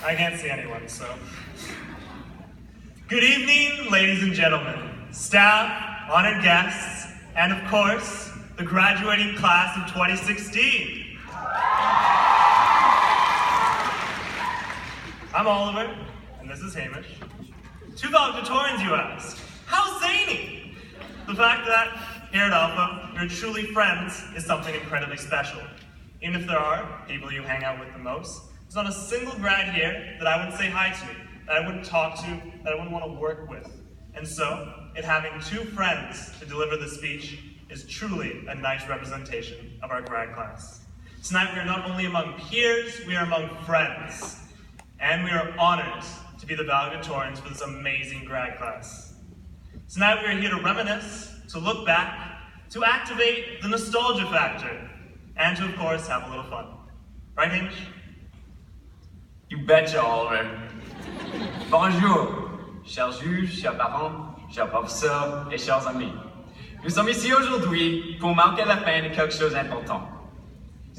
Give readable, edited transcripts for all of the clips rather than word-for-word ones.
I can't see anyone, so. Good evening, ladies and gentlemen, staff, honored guests, and of course, the graduating class of 2016. I'm Oliver, and this is Hamish. Two valedictorians, you ask. How zany! The fact that here at Alpha, you're truly friends is something incredibly special. Even if there are people you hang out with the most, there's not a single grad here that I wouldn't say hi to, that I wouldn't talk to, that I wouldn't want to work with. And so, it having two friends to deliver the speech is truly a nice representation of our grad class. Tonight we are not only among peers, we are among friends. And we are honored to be the valedictorians for this amazing grad class. Tonight we are here to reminisce, to look back, to activate the nostalgia factor, and to, of course, have a little fun. Right, Hamish? You betcha, Oliver. Bonjour, chers juges, chers parents, chers professeurs et chers amis. Nous sommes ici aujourd'hui pour marquer la fin de quelque chose d'important.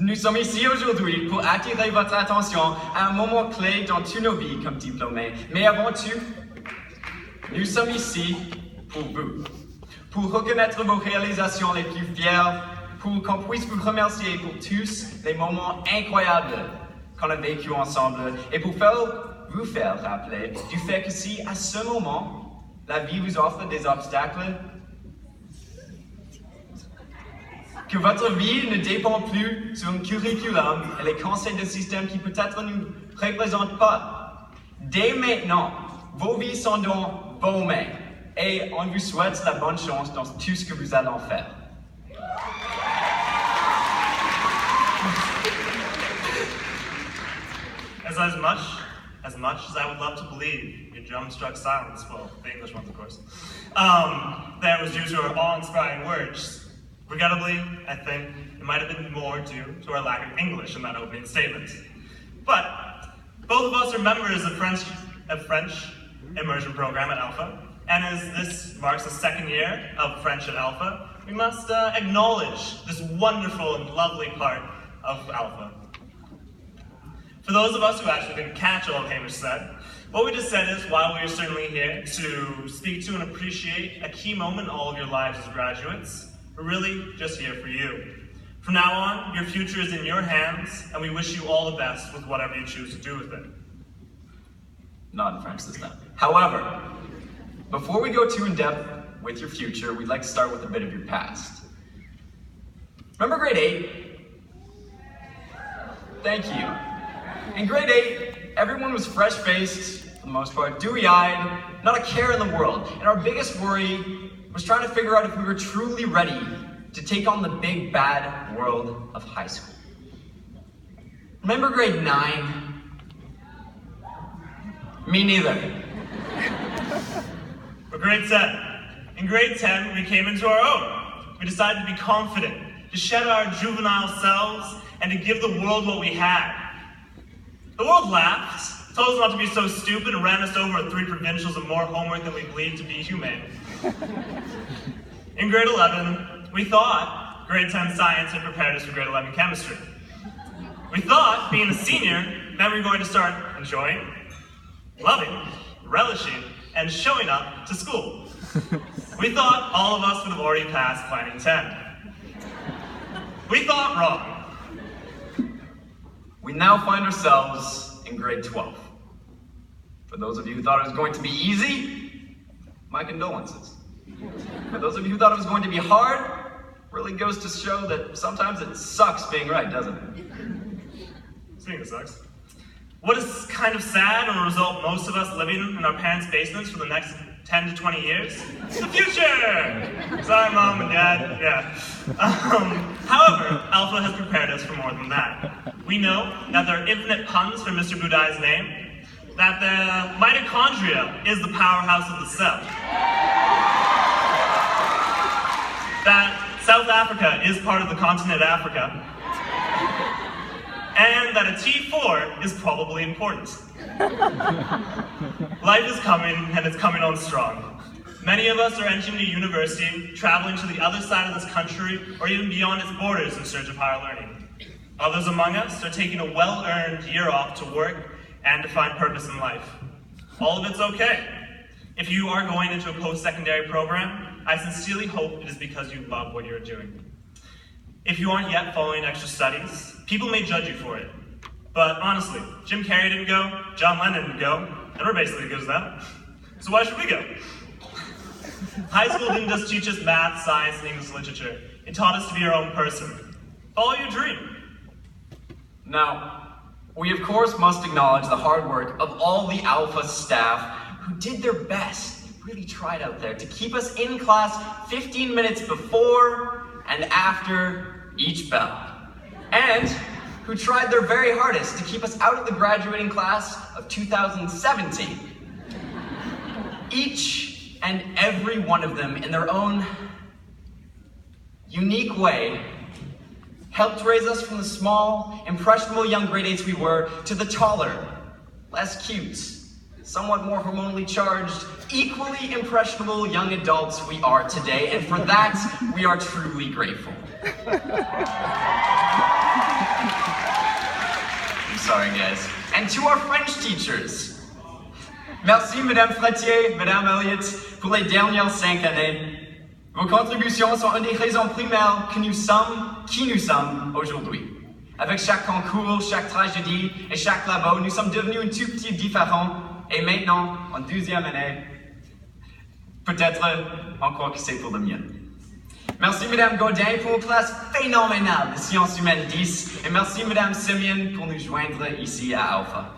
Nous sommes ici aujourd'hui pour attirer votre attention à un moment clé dans toutes nos vies comme diplômés. Mais avant tout, nous sommes ici pour vous, pour reconnaître vos réalisations les plus fières, pour qu'on puisse vous remercier pour tous les moments incroyables qu'on a vécu ensemble et pour vous faire rappeler du fait que si à ce moment, la vie vous offre des obstacles, que votre vie ne dépend plus sur un curriculum et les conseils de système qui peut-être ne nous représentent pas. Dès maintenant, vos vies sont dans vos mains et on vous souhaite la bonne chance dans tout ce que vous allez faire. As much as I would love to believe your drum-struck silence, well, the English ones, of course, that was due to our awe-inspiring words. Regrettably, I think it might have been more due to our lack of English in that opening statement. But both of us are members of French immersion program at Alpha, and as this marks the second year of French at Alpha, we must acknowledge this wonderful and lovely part of Alpha. For those of us who actually didn't catch all of Hamish said, what we just said is, while we are certainly here to speak to and appreciate a key moment in all of your lives as graduates, we're really just here for you. From now on, your future is in your hands, and we wish you all the best with whatever you choose to do with it. Not in French this time. However, before we go too in-depth with your future, we'd like to start with a bit of your past. Remember grade 8? Thank you. In grade 8, everyone was fresh-faced, for the most part, dewy-eyed, not a care in the world. And our biggest worry was trying to figure out if we were truly ready to take on the big, bad world of high school. Remember grade 9? Me neither. For grade 10. In grade 10, we came into our own. We decided to be confident, to shed our juvenile selves, and to give the world what we had. The world laughed, told us not to be so stupid, and ran us over with 3 provincials and more homework than we believed to be humane. In grade 11, we thought grade 10 science had prepared us for grade 11 chemistry. We thought being a senior meant we were going to start enjoying, loving, relishing, and showing up to school. We thought all of us would have already passed Planning 10. We thought wrong. We now find ourselves in grade 12. For those of you who thought it was going to be easy, my condolences. For those of you who thought it was going to be hard, really goes to show that sometimes it sucks being right, doesn't it? Speaking of sucks, what is kind of sad and will result most of us living in our parents' basements for the next 10 to 20 years? The future! Sorry, Mom and Dad, yeah. However, Alpha has prepared us for more than that. We know that there are infinite puns for Mr. Budai's name, that the mitochondria is the powerhouse of the cell, that South Africa is part of the continent Africa, and that a T4 is probably important. Life is coming, and it's coming on strong. Many of us are entering a university, traveling to the other side of this country, or even beyond its borders in search of higher learning. Others among us are taking a well-earned year off to work and to find purpose in life. All of it's okay. If you are going into a post-secondary program, I sincerely hope it is because you love what you're doing. If you aren't yet following extra studies, people may judge you for it. But honestly, Jim Carrey didn't go, John Lennon didn't go, and we're basically as good as that. So why should we go? High school didn't just teach us math, science, and English literature. It taught us to be our own person. Follow your dream. Now, we of course must acknowledge the hard work of all the Alpha staff who did their best, really tried out there to keep us in class 15 minutes before and after each bell. And who tried their very hardest to keep us out of the graduating class of 2017. Each and every one of them, in their own unique way, helped raise us from the small, impressionable young grade 8s we were to the taller, less cute, somewhat more hormonally charged, equally impressionable young adults we are today, and for that, we are truly grateful. I'm sorry, guys. And to our French teachers, merci, Madame Fratier, Madame Elliott, pour les dernières 5 années. Vos contributions sont une des raisons primaires que nous sommes qui nous sommes aujourd'hui. Avec chaque concours, chaque tragédie et chaque labo, nous sommes devenus un tout petit différent. Et maintenant, en 12e année, peut-être encore que c'est pour le mieux. Merci Madame Godin pour une classe phénoménale de sciences humaines 10, et merci Madame Simeon pour nous joindre ici à Alpha.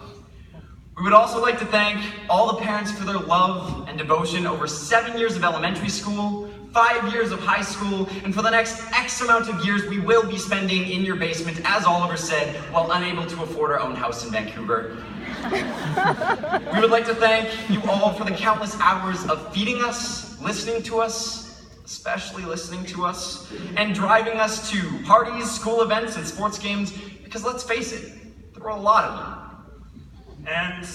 We would also like to thank all the parents for their love and devotion over 7 years of elementary school, 5 years of high school, and for the next X amount of years we will be spending in your basement, as Oliver said, while unable to afford our own house in Vancouver. We would like to thank you all for the countless hours of feeding us, listening to us, especially listening to us, and driving us to parties, school events, and sports games, because let's face it, there were a lot of them. And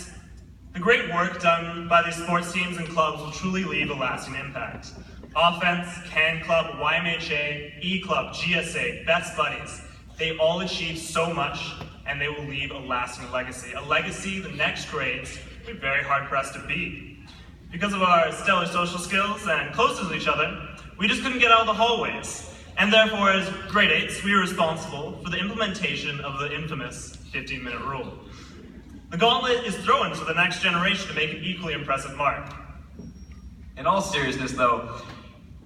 the great work done by these sports teams and clubs will truly leave a lasting impact. Offense, Can Club, YMHA, E Club, GSA, Best Buddies, they all achieved so much, and they will leave a lasting legacy. A legacy the next grades will be very hard-pressed to beat. Because of our stellar social skills and closeness with each other, we just couldn't get out of the hallways. And therefore, as grade 8s, we were responsible for the implementation of the infamous 15-minute rule. The gauntlet is thrown to the next generation to make an equally impressive mark. In all seriousness, though,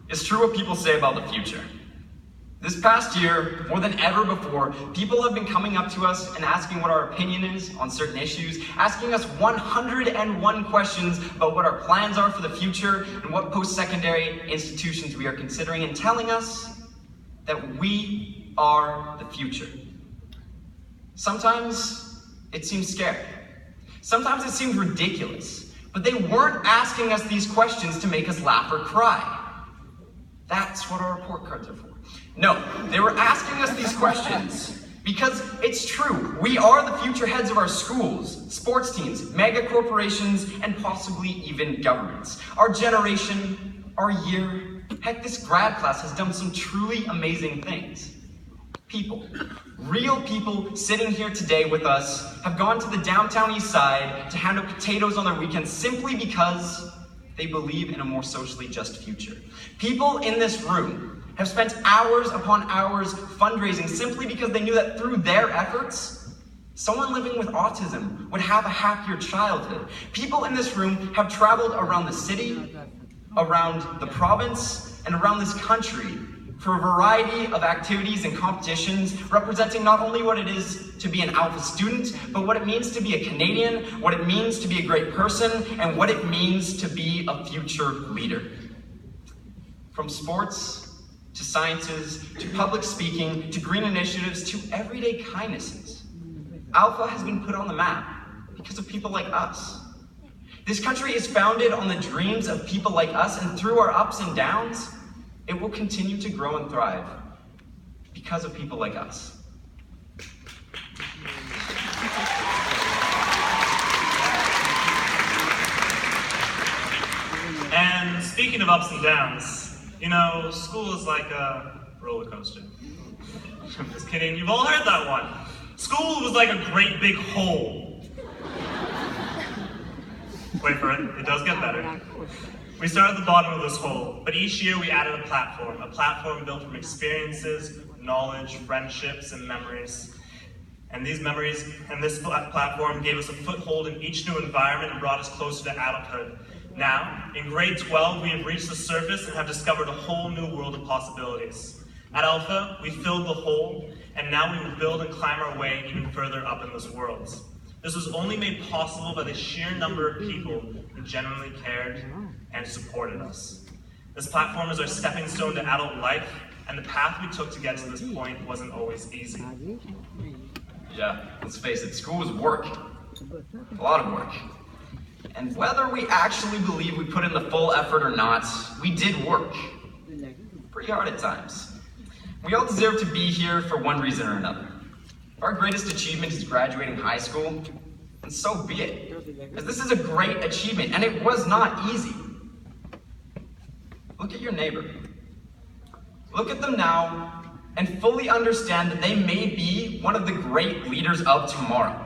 it's true what people say about the future. This past year, more than ever before, people have been coming up to us and asking what our opinion is on certain issues, asking us 101 questions about what our plans are for the future and what post-secondary institutions we are considering, and telling us that we are the future. Sometimes it seems scary. Sometimes it seems ridiculous, but they weren't asking us these questions to make us laugh or cry. That's what our report cards are for. No, they were asking us these questions because it's true. We are the future heads of our schools, sports teams, mega corporations, and possibly even governments. Our generation, our year, heck, this grad class has done some truly amazing things. People, real people sitting here today with us have gone to the downtown east side to hand out potatoes on their weekends simply because they believe in a more socially just future. People in this room have spent hours upon hours fundraising simply because they knew that through their efforts, someone living with autism would have a happier childhood. People in this room have traveled around the city, around the province, and around this country for a variety of activities and competitions representing not only what it is to be an Alpha student, but what it means to be a Canadian, what it means to be a great person, and what it means to be a future leader. From sports, to sciences, to public speaking, to green initiatives, to everyday kindnesses. Alpha has been put on the map because of people like us. This country is founded on the dreams of people like us, and through our ups and downs, it will continue to grow and thrive because of people like us. And speaking of ups and downs, you know, school is like a roller coaster. I'm just kidding, you've all heard that one. School was like a great big hole. Wait for it, it does get better. We started at the bottom of this hole, but each year we added a platform built from experiences, knowledge, friendships, and memories. And these memories and this platform gave us a foothold in each new environment and brought us closer to adulthood. Now, in grade 12, we have reached the surface and have discovered a whole new world of possibilities. At Alpha, we filled the hole, and now we will build and climb our way even further up in this world. This was only made possible by the sheer number of people who genuinely cared and supported us. This platform is our stepping stone to adult life, and the path we took to get to this point wasn't always easy. Yeah, let's face it, school was work. A lot of work. And whether we actually believe we put in the full effort or not, we did work. Pretty hard at times. We all deserve to be here for one reason or another. If our greatest achievement is graduating high school, then so be it. As this is a great achievement, and it was not easy. Look at your neighbor. Look at them now, and fully understand that they may be one of the great leaders of tomorrow.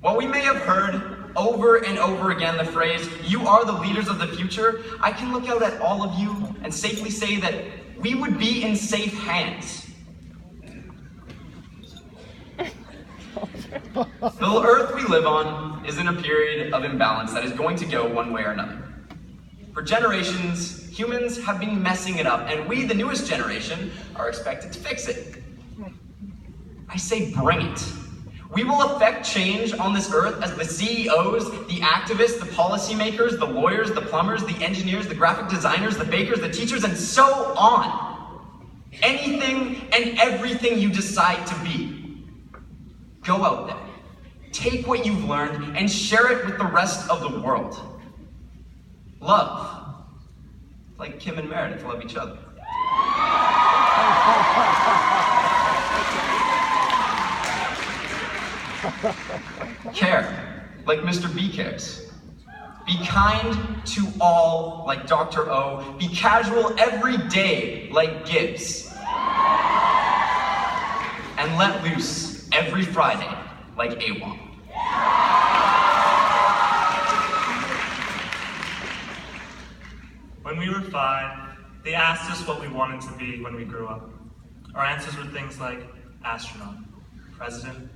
While we may have heard over and over again the phrase, "You are the leaders of the future," I can look out at all of you and safely say that we would be in safe hands. The earth we live on is in a period of imbalance that is going to go one way or another. For generations, humans have been messing it up, and we, the newest generation, are expected to fix it. I say bring it. We will affect change on this earth as the CEOs, the activists, the policymakers, the lawyers, the plumbers, the engineers, the graphic designers, the bakers, the teachers, and so on. Anything and everything you decide to be. Go out there, take what you've learned, and share it with the rest of the world. Love. Like Kim and Meredith love each other. Care, like Mr. B cares. Be kind to all, like Dr. O. Be casual every day, like Gibbs. And let loose every Friday, like AWOL. When we were 5, they asked us what we wanted to be when we grew up. Our answers were things like astronaut, president,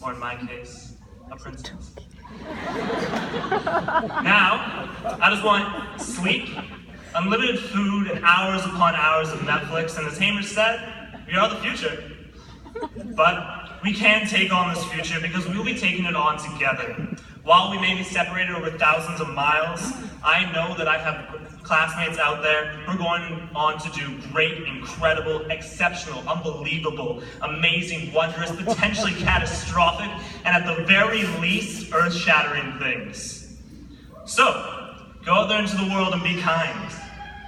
or in my case, a princess. Now, I just want sleep, unlimited food, and hours upon hours of Netflix, and as Hamish said, we are the future. But we can take on this future because we will be taking it on together. While we may be separated over thousands of miles, I know that I have classmates out there who are going on to do great, incredible, exceptional, unbelievable, amazing, wondrous, potentially catastrophic, and at the very least, earth-shattering things. So, go out there into the world and be kind.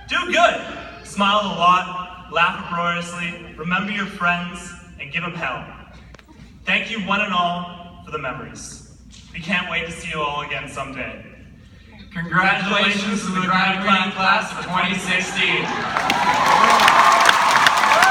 Do good. Smile a lot, laugh uproariously, remember your friends, and give them hell. Thank you one and all for the memories. We can't wait to see you all again someday. Congratulations to the graduating class of 2016.